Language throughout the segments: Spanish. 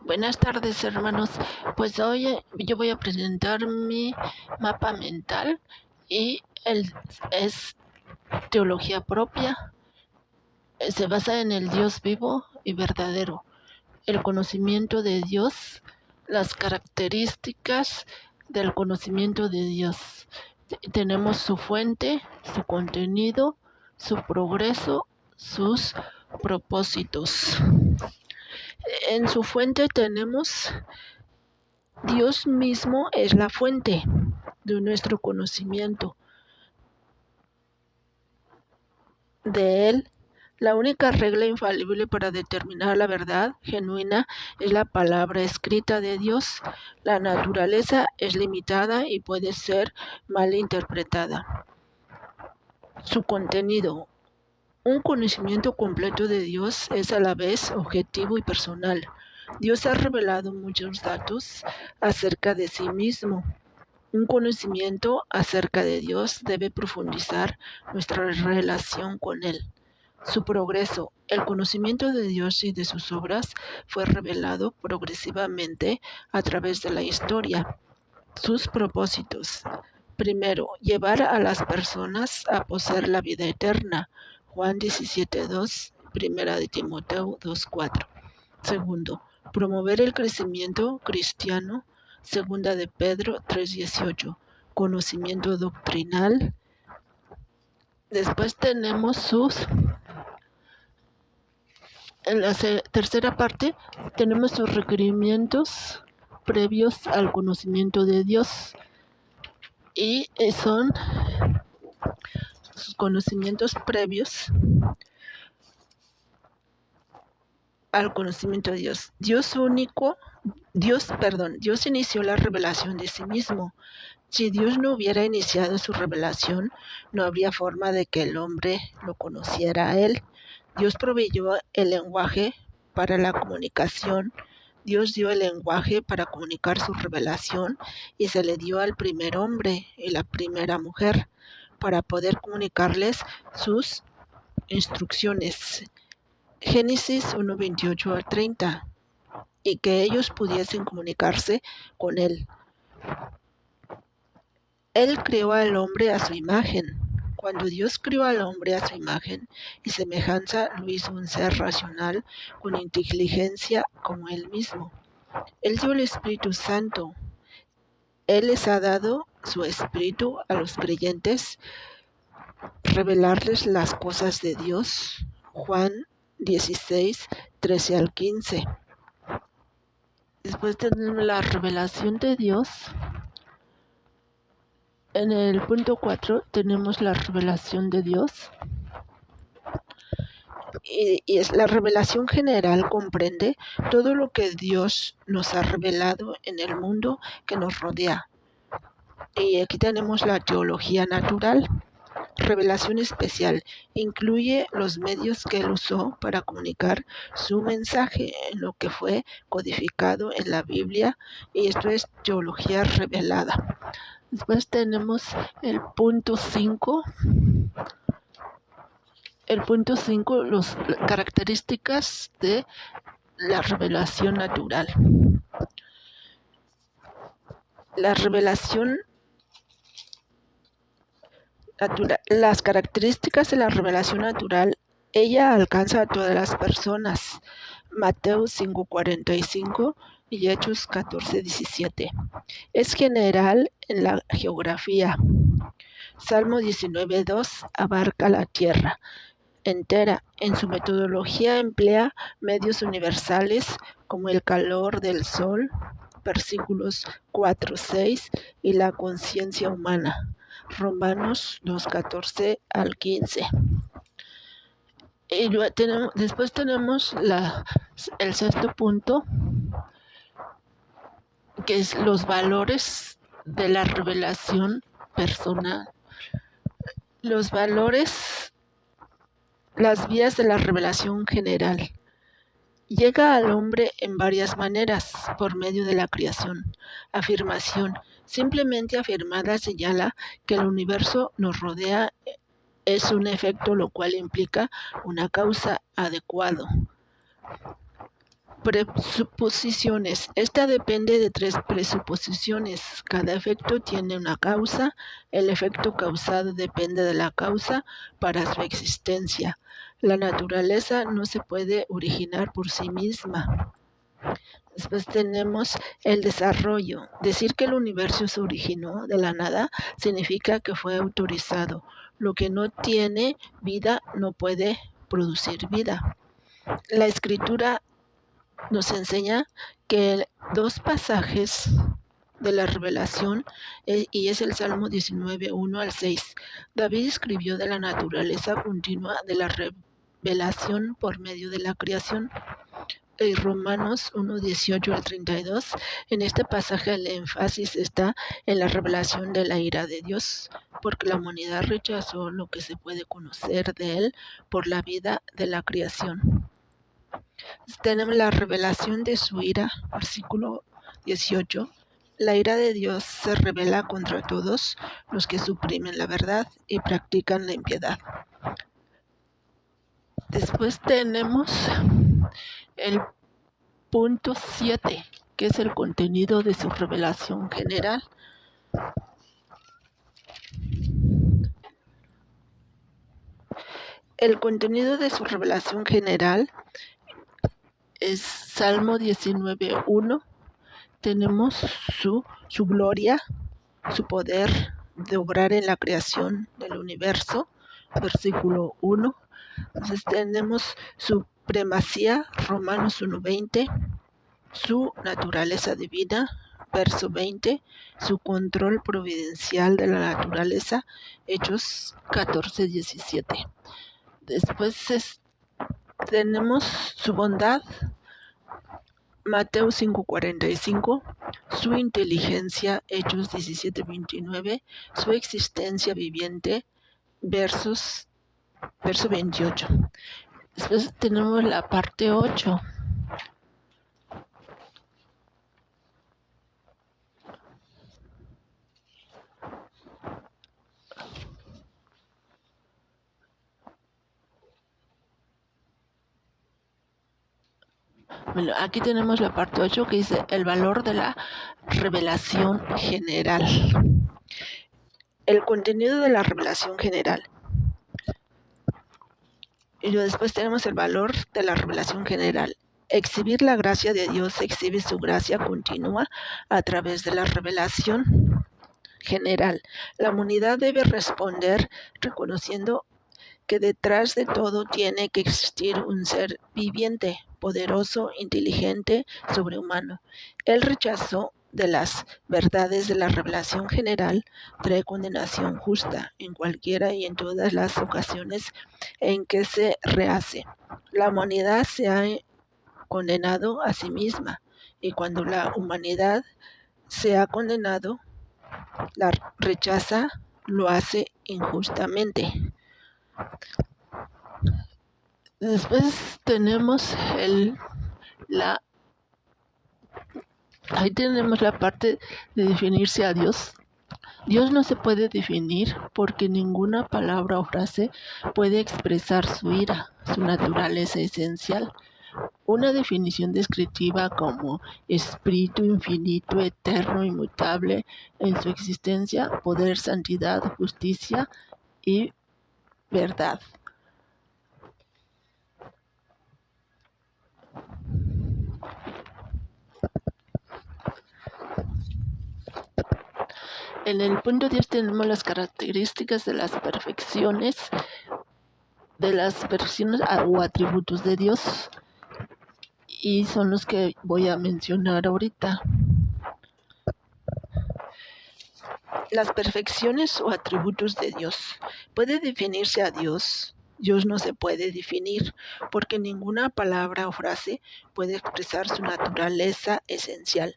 Buenas tardes, hermanos. Pues hoy yo voy a presentar mi mapa mental y es teología propia. Se basa en el Dios vivo y verdadero, el conocimiento de Dios, las características del conocimiento de Dios. Tenemos su fuente, su contenido, su progreso, sus propósitos. En su fuente tenemos Dios mismo es la fuente de nuestro conocimiento. De Él, la única regla infalible para determinar la verdad genuina es la palabra escrita de Dios. La naturaleza es limitada y puede ser mal interpretada. Su contenido. Un conocimiento completo de Dios es a la vez objetivo y personal. Dios ha revelado muchos datos acerca de sí mismo. Un conocimiento acerca de Dios debe profundizar nuestra relación con Él. Su progreso. El conocimiento de Dios y de sus obras fue revelado progresivamente a través de la historia. Sus propósitos. Primero, llevar a las personas a poseer la vida eterna. Juan 17:2, Primera de Timoteo 2:4. Segundo, promover el crecimiento cristiano. Segunda de Pedro 3:18. Conocimiento doctrinal. Después tenemos en la tercera parte, tenemos sus requerimientos previos al conocimiento de Dios. Y son sus conocimientos previos al conocimiento de Dios. Dios inició la revelación de sí mismo. Si Dios no hubiera iniciado su revelación, no habría forma de que el hombre lo conociera a Él. Dios proveyó el lenguaje para la comunicación. Dios dio el lenguaje para comunicar su revelación y se le dio al primer hombre y la primera mujer para poder comunicarles sus instrucciones. Génesis 1:28-30, y que ellos pudiesen comunicarse con Él. Él creó al hombre a su imagen. Cuando Dios creó al hombre a su imagen y semejanza, lo hizo un ser racional con inteligencia como Él mismo. Él dio el Espíritu Santo. Él les ha dado su Espíritu a los creyentes, revelarles las cosas de Dios. Juan 16:13-15. Después tenemos la revelación de Dios. En el punto 4 tenemos la revelación de Dios. Y la revelación general comprende todo lo que Dios nos ha revelado en el mundo que nos rodea. Y aquí tenemos la teología natural. Revelación especial incluye los medios que Él usó para comunicar su mensaje en lo que fue codificado en la Biblia, y esto es teología revelada. Después tenemos el punto 5. El punto 5, las características de la revelación natural. La revelación natural. Las características de la revelación natural, ella alcanza a todas las personas. Mateo 5:45 y Hechos 14:17. Es general en la geografía. Salmo 19:2 abarca la tierra entera. En su metodología emplea medios universales como el calor del sol, versículos 4:6, y la conciencia humana, Romanos 2:14-15. Y después tenemos el sexto punto, que es los valores de la revelación personal. Los valores, las vías de la revelación general. Llega al hombre en varias maneras, por medio de la creación. Afirmación. Simplemente afirmada señala que el universo nos rodea es un efecto, lo cual implica una causa adecuado. Presuposiciones. Esta depende de 3 presuposiciones. Cada efecto tiene una causa. El efecto causado depende de la causa para su existencia. La naturaleza no se puede originar por sí misma. Después tenemos el desarrollo. Decir que el universo se originó de la nada significa que fue autorizado. Lo que no tiene vida no puede producir vida. La escritura nos enseña que 2 pasajes de la revelación, y es el Salmo 19, 1 al 6. David escribió de la naturaleza continua de la revelación por medio de la creación. En Romanos 1, 18 al 32, en este pasaje el énfasis está en la revelación de la ira de Dios, porque la humanidad rechazó lo que se puede conocer de Él por la vida de la creación. Tenemos la revelación de su ira, versículo 18. La ira de Dios se revela contra todos los que suprimen la verdad y practican la impiedad. Después tenemos el punto 7, que es el contenido de su revelación general. El contenido de su revelación general es Salmo 19, 1. Tenemos su gloria, su poder de obrar en la creación del universo, versículo 1. Entonces tenemos su supremacía, Romanos 1:20, su naturaleza divina, verso 20, su control providencial de la naturaleza, Hechos 14:17. Después tenemos su bondad, Mateo 5:45, su inteligencia, Hechos 17:29, su existencia viviente, verso 28. Después tenemos la parte 8. Bueno, aquí tenemos la parte 8 que dice el valor de la revelación general. El contenido de la revelación general. Y después tenemos el valor de la revelación general. Exhibir la gracia de Dios exhibe su gracia continua a través de la revelación general. La humanidad debe responder reconociendo que detrás de todo tiene que existir un ser viviente, poderoso, inteligente, sobrehumano. El rechazo de las verdades de la revelación general trae condenación justa en cualquiera y en todas las ocasiones en que se rehace. La humanidad se ha condenado a sí misma, y cuando la humanidad se ha condenado, la rechaza, lo hace injustamente. Después tenemos ahí tenemos la parte de definirse a Dios. Dios no se puede definir porque ninguna palabra o frase puede expresar su ira, su naturaleza esencial. Una definición descriptiva como espíritu infinito, eterno, inmutable en su existencia, poder, santidad, justicia y verdad. En el punto 10 tenemos las características de las perfecciones o atributos de Dios, y son los que voy a mencionar ahorita. Las perfecciones o atributos de Dios. ¿Puede definirse a Dios? Dios no se puede definir porque ninguna palabra o frase puede expresar su naturaleza esencial.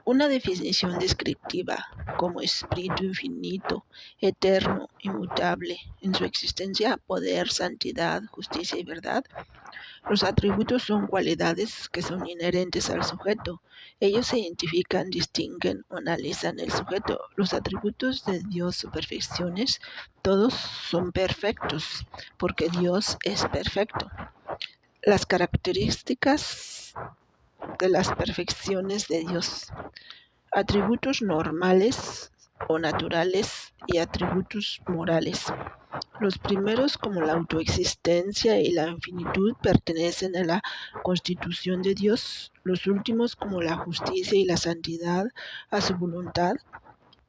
Una definición descriptiva como espíritu infinito, eterno, inmutable en su existencia, poder, santidad, justicia y verdad. Los atributos son cualidades que son inherentes al sujeto. Ellos se identifican, distinguen o analizan el sujeto. Los atributos de Dios o perfecciones, todos son perfectos, porque Dios es perfecto. Las características de las perfecciones de Dios: atributos normales o naturales y atributos morales. Los primeros, como la autoexistencia y la infinitud, pertenecen a la constitución de Dios; los últimos, como la justicia y la santidad, a su voluntad.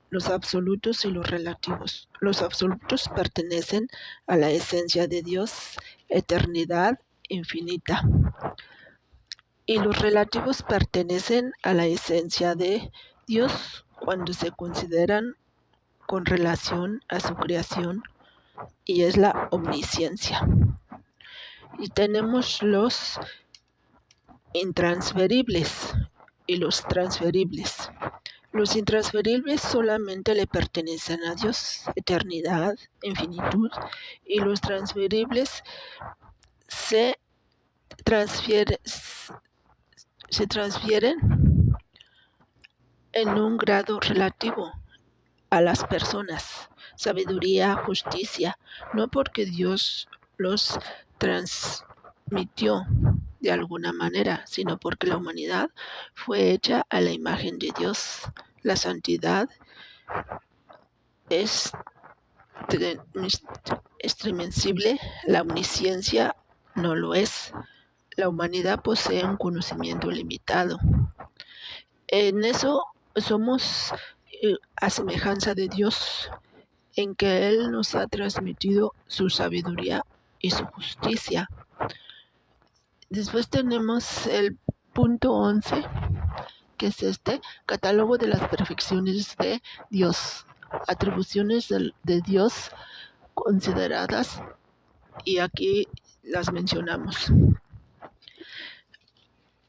Los absolutos y los relativos. Los absolutos pertenecen a la esencia de Dios, eternidad infinita; y los relativos pertenecen a la esencia de Dios cuando se consideran con relación a su creación, y es la omnisciencia. Y tenemos los intransferibles y los transferibles. Los intransferibles solamente le pertenecen a Dios, eternidad, infinitud; y los transferibles se transfieren en un grado relativo a las personas, sabiduría, justicia, no porque Dios los transmitió de alguna manera, sino porque la humanidad fue hecha a la imagen de Dios. La santidad es extensible, la omnisciencia no lo es. La humanidad posee un conocimiento limitado. En eso somos a semejanza de Dios, en que Él nos ha transmitido su sabiduría y su justicia. Después tenemos el punto 11, que es catálogo de las perfecciones de Dios, atribuciones de Dios consideradas, y aquí las mencionamos.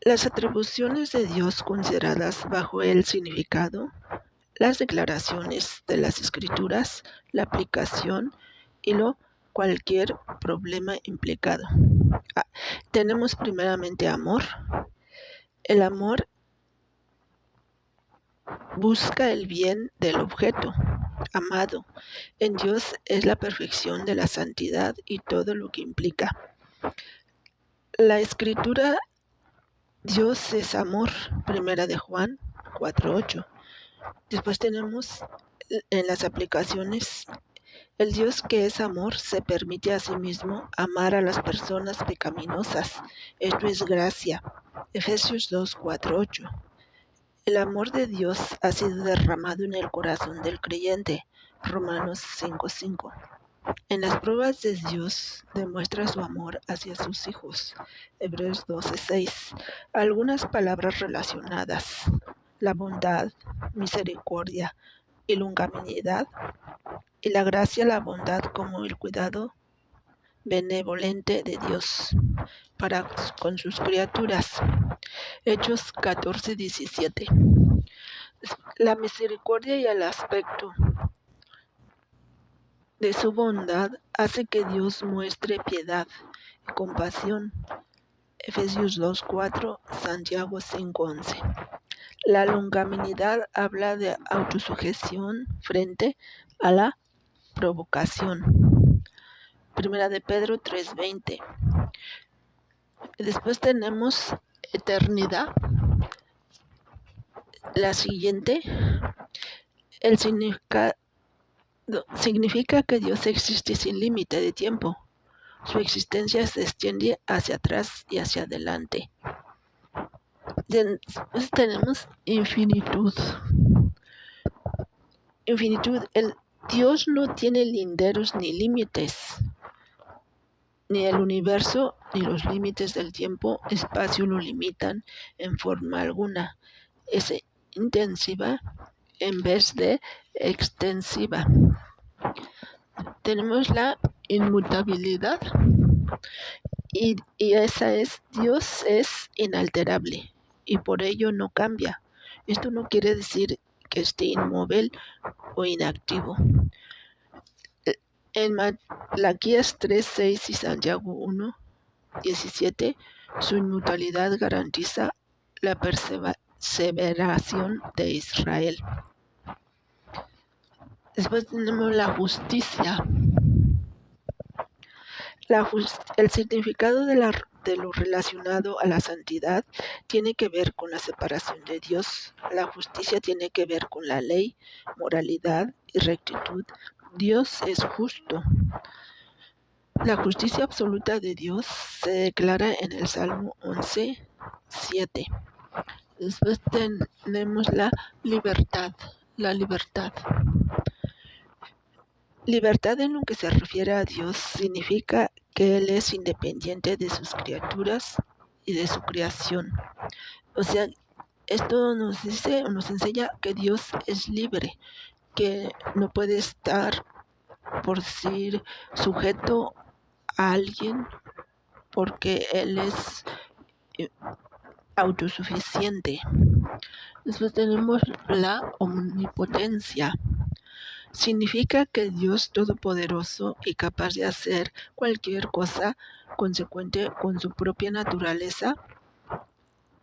Las atribuciones de Dios consideradas bajo el significado, las declaraciones de las Escrituras, la aplicación y cualquier problema implicado. Tenemos primeramente amor. El amor busca el bien del objeto amado. En Dios es la perfección de la santidad y todo lo que implica. La Escritura: Dios es amor, primera de Juan 4:8. Después tenemos en las aplicaciones: el Dios que es amor se permite a sí mismo amar a las personas pecaminosas. Esto es gracia. Efesios 2:4-8. El amor de Dios ha sido derramado en el corazón del creyente. Romanos 5:5. En las pruebas de Dios demuestra su amor hacia sus hijos. Hebreos 12:6. Algunas palabras relacionadas: la bondad, misericordia y longanimidad; y la gracia, la bondad como el cuidado benevolente de Dios para con sus criaturas. Hechos 14:17. La misericordia y el aspecto de su bondad hace que Dios muestre piedad y compasión. Efesios 2:4, Santiago 5:11. La longanimidad habla de autosujeción frente a la provocación. Primera de Pedro 3:20. Después tenemos eternidad. La siguiente: el significa que Dios existe sin límite de tiempo. Su existencia se extiende hacia atrás y hacia adelante. Después tenemos infinitud. El Dios no tiene linderos ni límites. Ni el universo ni los límites del tiempo-espacio lo limitan en forma alguna. Es intensiva en vez de extensiva. Tenemos la inmutabilidad, y esa es: Dios es inalterable y por ello no cambia. Esto no quiere decir que esté inmóvil o inactivo. En Malaquías 3:6 y Santiago 1:17, su inmutabilidad garantiza la perseveración de Israel. Después tenemos la justicia. El significado de lo relacionado a la santidad tiene que ver con la separación de Dios. La justicia tiene que ver con la ley, moralidad y rectitud. Dios es justo. La justicia absoluta de Dios se declara en el Salmo 11:7. Después tenemos la libertad. La libertad. Libertad en lo que se refiere a Dios significa que Él es independiente de sus criaturas y de su creación. O sea, esto nos enseña que Dios es libre, que no puede estar, por decir, sujeto a alguien, porque Él es autosuficiente. Después tenemos la omnipotencia. Significa que Dios Todopoderoso y capaz de hacer cualquier cosa consecuente con su propia naturaleza.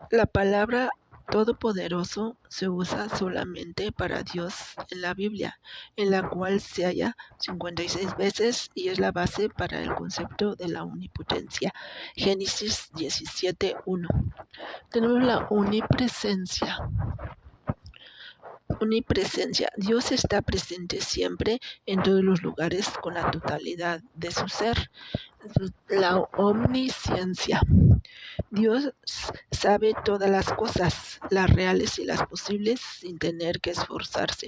La palabra todopoderoso se usa solamente para Dios en la Biblia, en la cual se halla 56 veces y es la base para el concepto de la omnipotencia. Génesis 17:1. Tenemos la omnipresencia. Omnipresencia. Dios está presente siempre en todos los lugares con la totalidad de su ser. La omnisciencia. Dios sabe todas las cosas, las reales y las posibles, sin tener que esforzarse.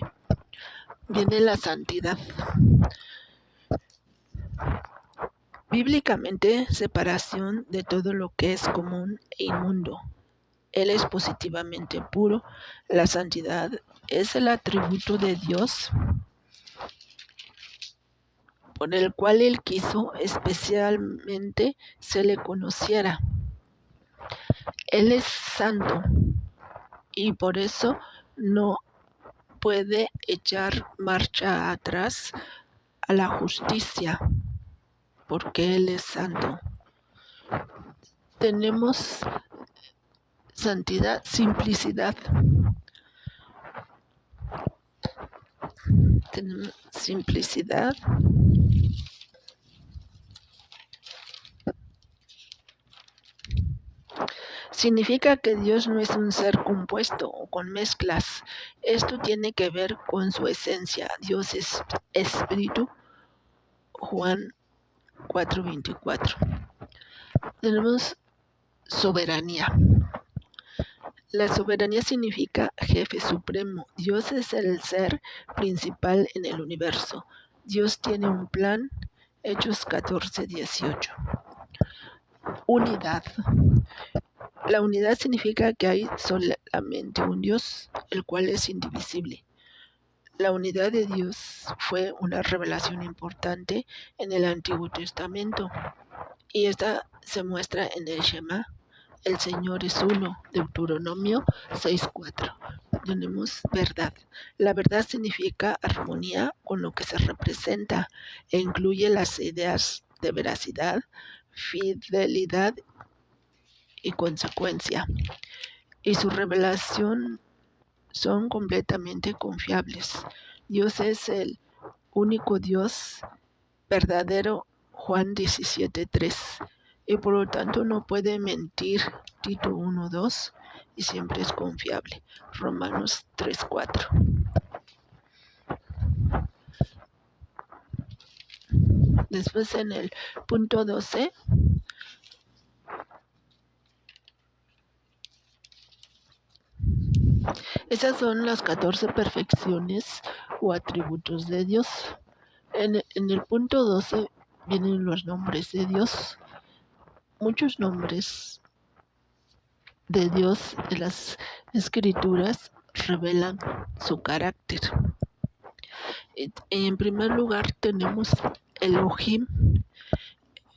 Viene la santidad. Bíblicamente, separación de todo lo que es común e inmundo. Él es positivamente puro. La santidad es el atributo de Dios por el cual Él quiso especialmente se le conociera. Él es santo y por eso no puede echar marcha atrás a la justicia, porque Él es santo. Tenemos santidad, simplicidad. Tenemos simplicidad. Significa que Dios no es un ser compuesto o con mezclas. Esto tiene que ver con su esencia. Dios es espíritu. Juan 4:24. Tenemos soberanía. La soberanía significa jefe supremo. Dios es el ser principal en el universo. Dios tiene un plan. Hechos 14:18. Unidad. La unidad significa que hay solamente un Dios, el cual es indivisible. La unidad de Dios fue una revelación importante en el Antiguo Testamento y esta se muestra en el Shema. El Señor es uno, Deuteronomio 6:4. Tenemos verdad. La verdad significa armonía con lo que se representa e incluye las ideas de veracidad, fidelidad y consecuencia. Y su revelación son completamente confiables. Dios es el único Dios verdadero, Juan 17:3. Y por lo tanto no puede mentir, Tito 1:2, y siempre es confiable, Romanos 3:4. Después en el punto 12, esas son las 14 perfecciones o atributos de Dios. En el punto 12 vienen los nombres de Dios. Muchos nombres de Dios en las Escrituras revelan su carácter. En primer lugar tenemos Elohim.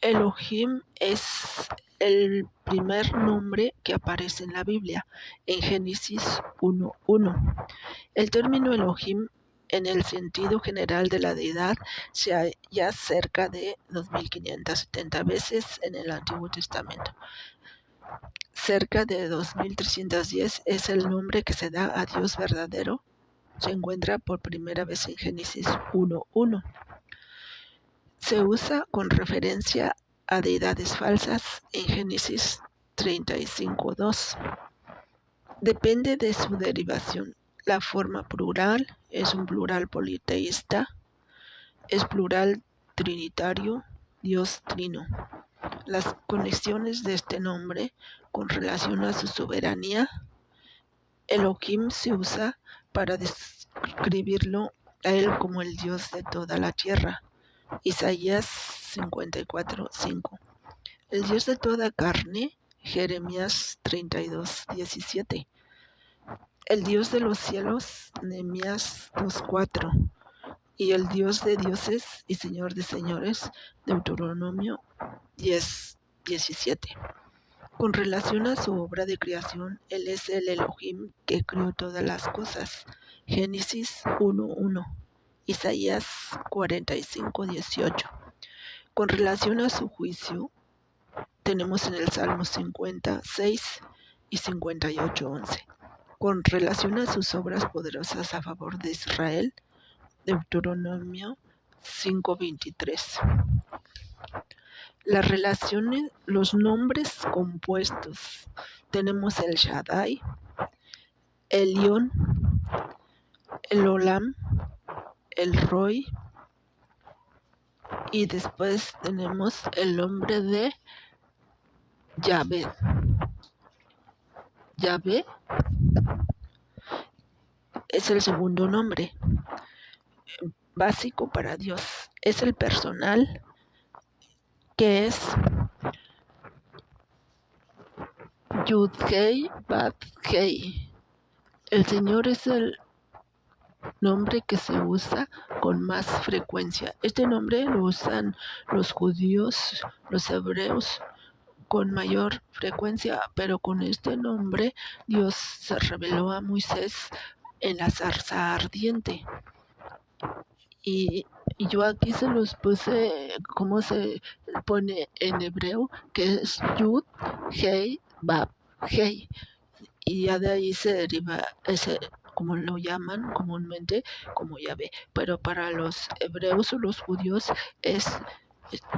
Elohim es el primer nombre que aparece en la Biblia, en Génesis 1:1. El término Elohim, en el sentido general de la deidad, se halla cerca de 2570 veces en el Antiguo Testamento. Cerca de 2310 es el nombre que se da a Dios verdadero. Se encuentra por primera vez en Génesis 1:1. Se usa con referencia a deidades falsas en Génesis 35:2. Depende de su derivación. La forma plural es un plural politeísta, es plural trinitario, Dios trino. Las conexiones de este nombre con relación a su soberanía. Elohim se usa para describirlo a él como el Dios de toda la tierra. Isaías 54:5. El Dios de toda carne, Jeremías 32:17. El Dios de los cielos, Nehemías 2:4. Y el Dios de dioses y Señor de señores, Deuteronomio 10:17. Con relación a su obra de creación, Él es el Elohim que creó todas las cosas. Génesis 1:1. Isaías 45:18. Con relación a su juicio, tenemos en el Salmo 56 y 58:11. Con relación a sus obras poderosas a favor de Israel, Deuteronomio 5:23. Las relaciones, los nombres compuestos. Tenemos el Shaddai, el Lion, el Olam, el Roy, y después tenemos el nombre de Yahvé. Yahvé es el segundo nombre básico para Dios. Es el personal que es Yud-Hei Vav-Hei. El Señor es el nombre que se usa con más frecuencia. Este nombre lo usan los judíos, los hebreos con mayor frecuencia, pero con este nombre Dios se reveló a Moisés en la zarza ardiente. Y yo aquí se los puse como se pone en hebreo, que es Yud, Hei, Vav, Hei. Y ya de ahí se deriva ese, como lo llaman comúnmente, como Yahvé. Pero para los hebreos o los judíos es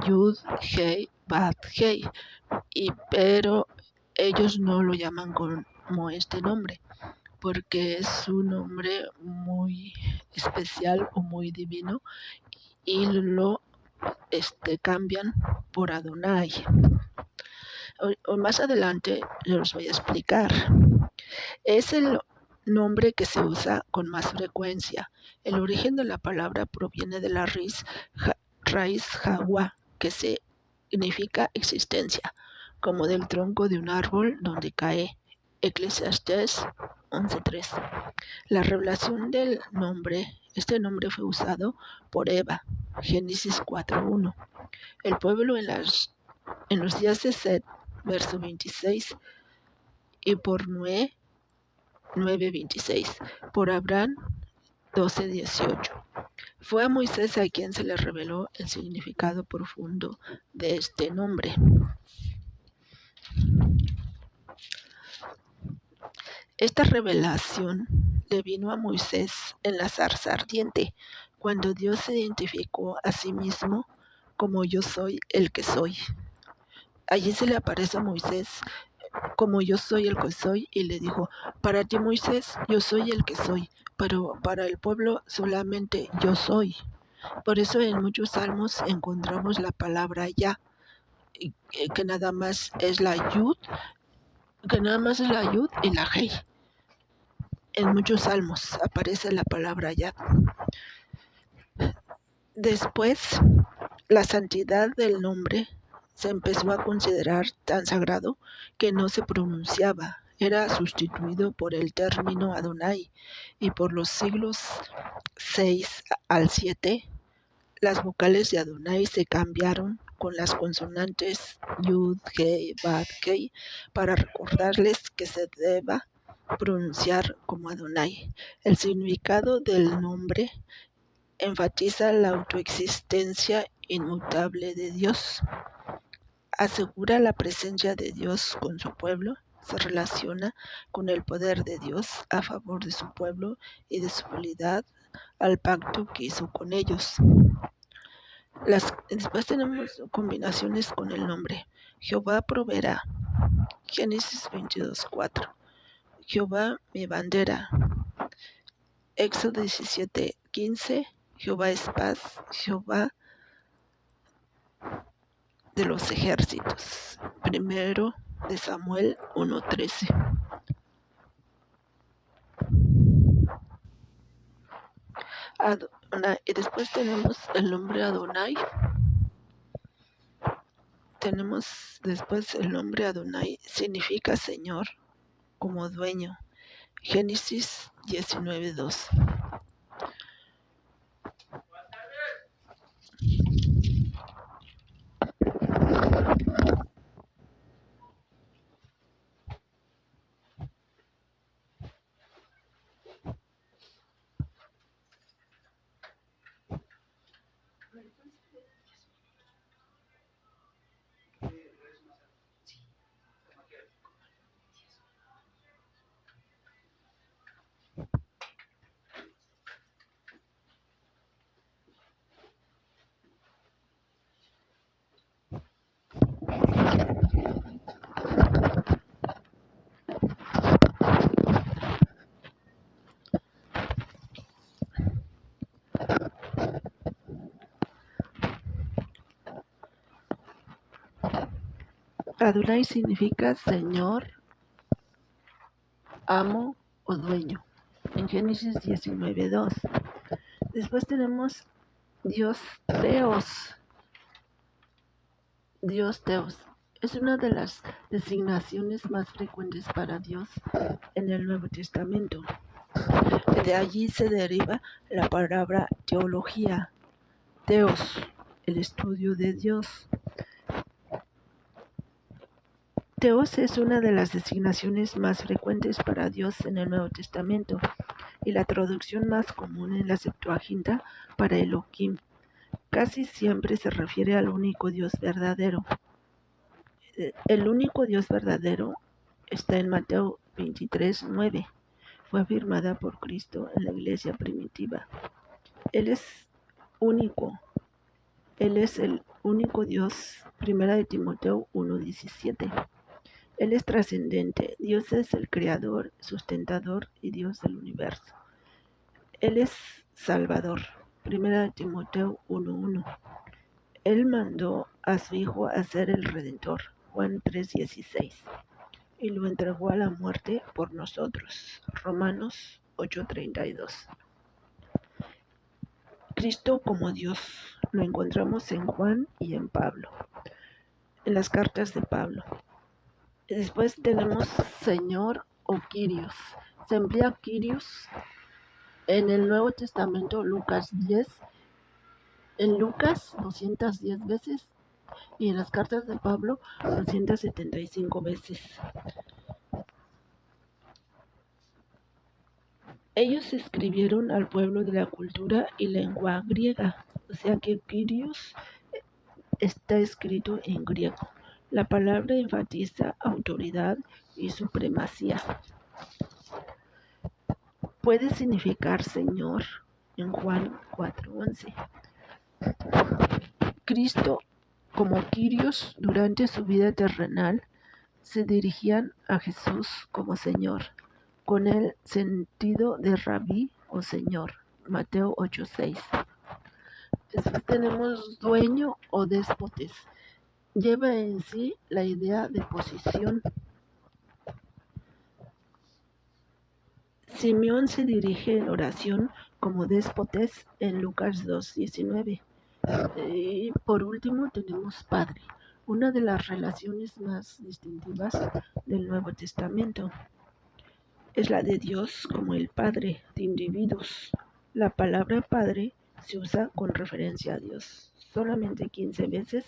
Yud, Hei, Vav, Hei. Pero ellos no lo llaman como este nombre, porque es un nombre muy especial o muy divino, y lo cambian por Adonai. O más adelante les voy a explicar. Es el nombre que se usa con más frecuencia. El origen de la palabra proviene de la raíz Hawa, que significa existencia, como del tronco de un árbol donde cae. Eclesiastés 11:3. La revelación del nombre. Este nombre fue usado por Eva. Génesis 4:1. El pueblo en los días de Set, verso 26, y por Noé 9:26, por Abraham 12:18. Fue a Moisés a quien se le reveló el significado profundo de este nombre. Esta revelación le vino a Moisés en la zarza ardiente, cuando Dios se identificó a sí mismo como yo soy el que soy. Allí se le aparece a Moisés como yo soy el que soy, y le dijo: para ti, Moisés, yo soy el que soy, pero para el pueblo solamente yo soy. Por eso en muchos salmos encontramos la palabra Ya, que nada más es la Yud, y la Hei. En muchos salmos aparece la palabra Ya. Después, la santidad del nombre se empezó a considerar tan sagrado que no se pronunciaba. Era sustituido por el término Adonai, y por los siglos 6 al 7, las vocales de Adonai se cambiaron con las consonantes Yud, Hei, Vav, Hei, para recordarles que se deba pronunciar como Adonai. El significado del nombre enfatiza la autoexistencia inmutable de Dios, asegura la presencia de Dios con su pueblo, se relaciona con el poder de Dios a favor de su pueblo y de su fidelidad al pacto que hizo con ellos. Después tenemos combinaciones con el nombre. Jehová proveerá. Génesis 22:4. Jehová mi bandera. Éxodo 17:15. Jehová es paz. Jehová de los ejércitos. Primero de Samuel 1:13. Y después tenemos el nombre Adonai. El nombre Adonai significa Señor, como dueño. Génesis 19:2. Adonai significa Señor, amo o dueño. En Génesis 19:2. Después tenemos Dios Teos. Dios Teos es una de las designaciones más frecuentes para Dios en el Nuevo Testamento. De allí se deriva la palabra teología, Teos, el estudio de Dios. Teos es una de las designaciones más frecuentes para Dios en el Nuevo Testamento y la traducción más común en la Septuaginta para Elohim. Casi siempre se refiere al único Dios verdadero. El único Dios verdadero está en Mateo 23:9. Fue afirmada por Cristo en la iglesia primitiva. Él es único. Él es el único Dios. Primera de Timoteo 1:17. Él es trascendente. Dios es el creador, sustentador y Dios del universo. Él es Salvador. Primera de Timoteo 1:1. Él mandó a su Hijo a ser el Redentor. Juan 3:16. Y lo entregó a la muerte por nosotros. Romanos 8:32. Cristo como Dios lo encontramos en Juan y en Pablo, en las cartas de Pablo. Después tenemos Señor o Kyrios. Se emplea Kyrios en el Nuevo Testamento, Lucas 10, en Lucas 210 veces y en las cartas de Pablo 275 veces. Ellos escribieron al pueblo de la cultura y lengua griega, o sea que Kyrios está escrito en griego. La palabra enfatiza autoridad y supremacía. Puede significar Señor en Juan 4:11. Cristo, como Kyrios, durante su vida terrenal, se dirigían a Jesús como Señor, con el sentido de rabí o Señor. Mateo 8:6. Después tenemos dueño o déspotes. Lleva en sí la idea de posición. Simeón se dirige en oración como déspotes en Lucas 2:19. Y por último tenemos Padre, una de las relaciones más distintivas del Nuevo Testamento. Es la de Dios como el Padre de individuos. La palabra Padre se usa con referencia a Dios solamente 15 veces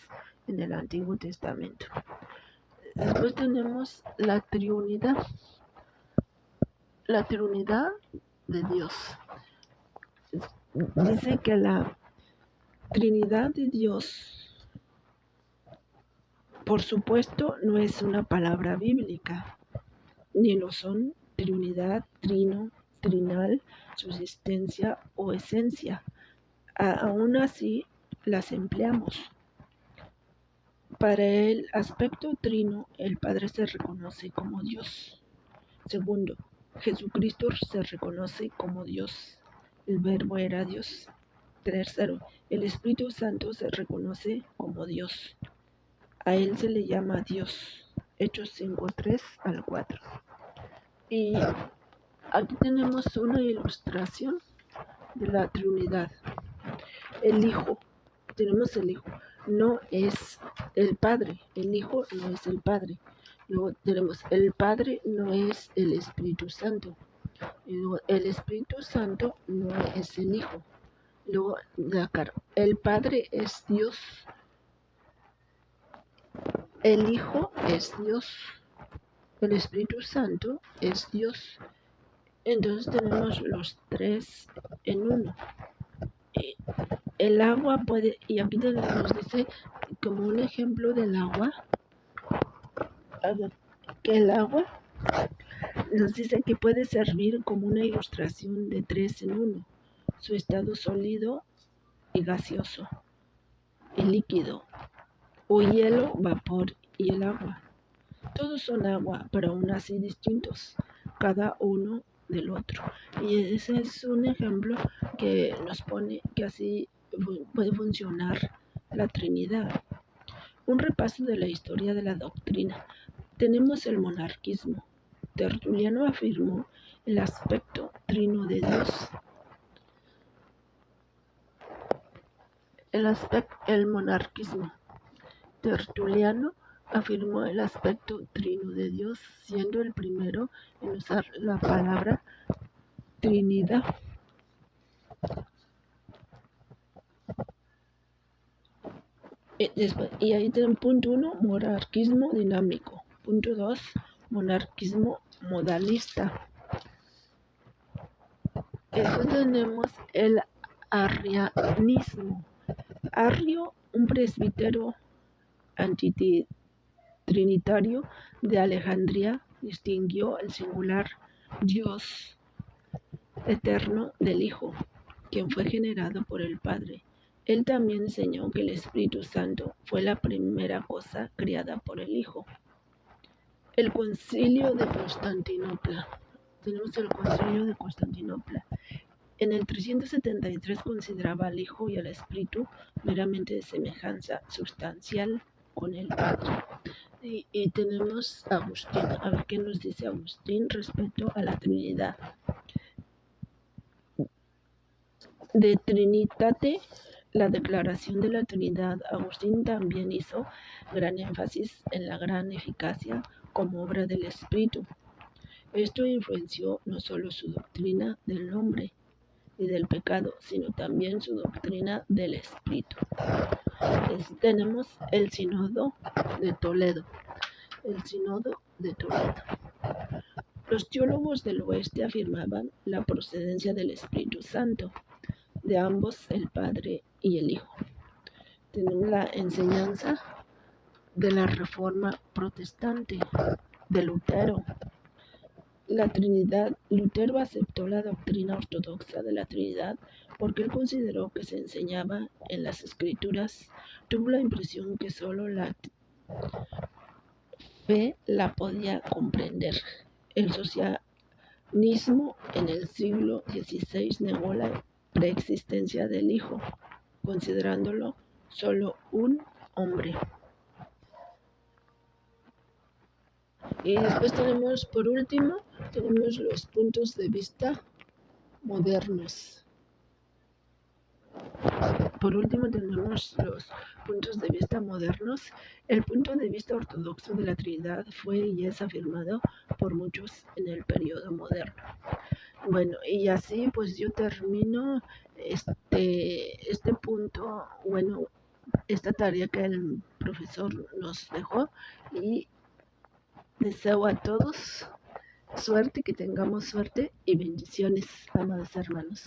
en el Antiguo Testamento. Después tenemos la Trinidad. La Trinidad de Dios. Dice que la Trinidad de Dios, por supuesto, no es una palabra bíblica, ni lo son Trinidad, trino, trinal, subsistencia o esencia. Aún así, las empleamos. Para el aspecto trino, el Padre se reconoce como Dios. Segundo, Jesucristo se reconoce como Dios. El Verbo era Dios. Tercero, el Espíritu Santo se reconoce como Dios. A él se le llama Dios. Hechos 5:3 al 4. Y aquí tenemos una ilustración de la Trinidad. El Hijo. Tenemos el Hijo. No es el Padre. El Hijo no es el Padre. Luego tenemos el Padre no es el Espíritu Santo. Y luego el Espíritu Santo no es el Hijo. Luego el Padre es Dios. El Hijo es Dios. El Espíritu Santo es Dios. Entonces tenemos los tres en uno. El agua puede, y aquí nos dice como un ejemplo del agua, que el agua nos dice que puede servir como una ilustración de tres en uno, su estado sólido y gaseoso, el líquido, o hielo, vapor y el agua. Todos son agua, pero aún así distintos, cada uno del otro. Y ese es un ejemplo que nos pone que así puede funcionar la Trinidad. Un repaso de la historia de la doctrina. Tenemos el monarquismo. Tertuliano afirmó el aspecto trino de Dios. El monarquismo. Tertuliano afirmó el aspecto trino de Dios, siendo el primero en usar la palabra Trinidad. Y ahí tenemos punto 1, monarquismo dinámico. Punto 2, monarquismo modalista. Después tenemos el arrianismo. Arrio, un presbítero antitrinitario de Alejandría, distinguió el singular Dios eterno del Hijo, quien fue generado por el Padre. Él también enseñó que el Espíritu Santo fue la primera cosa creada por el Hijo. El Concilio de Constantinopla. Tenemos el Concilio de Constantinopla. En el 373 consideraba al Hijo y al Espíritu meramente de semejanza sustancial con el Padre. Y tenemos a Agustín. A ver qué nos dice Agustín respecto a la Trinidad. De Trinitate, la declaración de la Trinidad, Agustín también hizo gran énfasis en la gran eficacia como obra del Espíritu. Esto influenció no solo su doctrina del hombre y del pecado, sino también su doctrina del Espíritu. Tenemos el Sínodo de Toledo. El Sínodo de Toledo. Los teólogos del oeste afirmaban la procedencia del Espíritu Santo, de ambos, el Padre y el Hijo. Tenemos la enseñanza de la Reforma Protestante de Lutero. La Trinidad. Lutero aceptó la doctrina ortodoxa de la Trinidad porque él consideró que se enseñaba en las Escrituras. Tuvo la impresión que solo la fe la podía comprender. El socialismo en el siglo XVI negó la preexistencia del Hijo, considerándolo solo un hombre. Y después tenemos, por último, los puntos de vista modernos. Por último tenemos los puntos de vista modernos. El punto de vista ortodoxo de la Trinidad fue y es afirmado por muchos en el periodo moderno. Bueno, y así pues yo termino este punto, bueno, esta tarea que el profesor nos dejó, y deseo a todos suerte, que tengamos suerte y bendiciones, amados hermanos.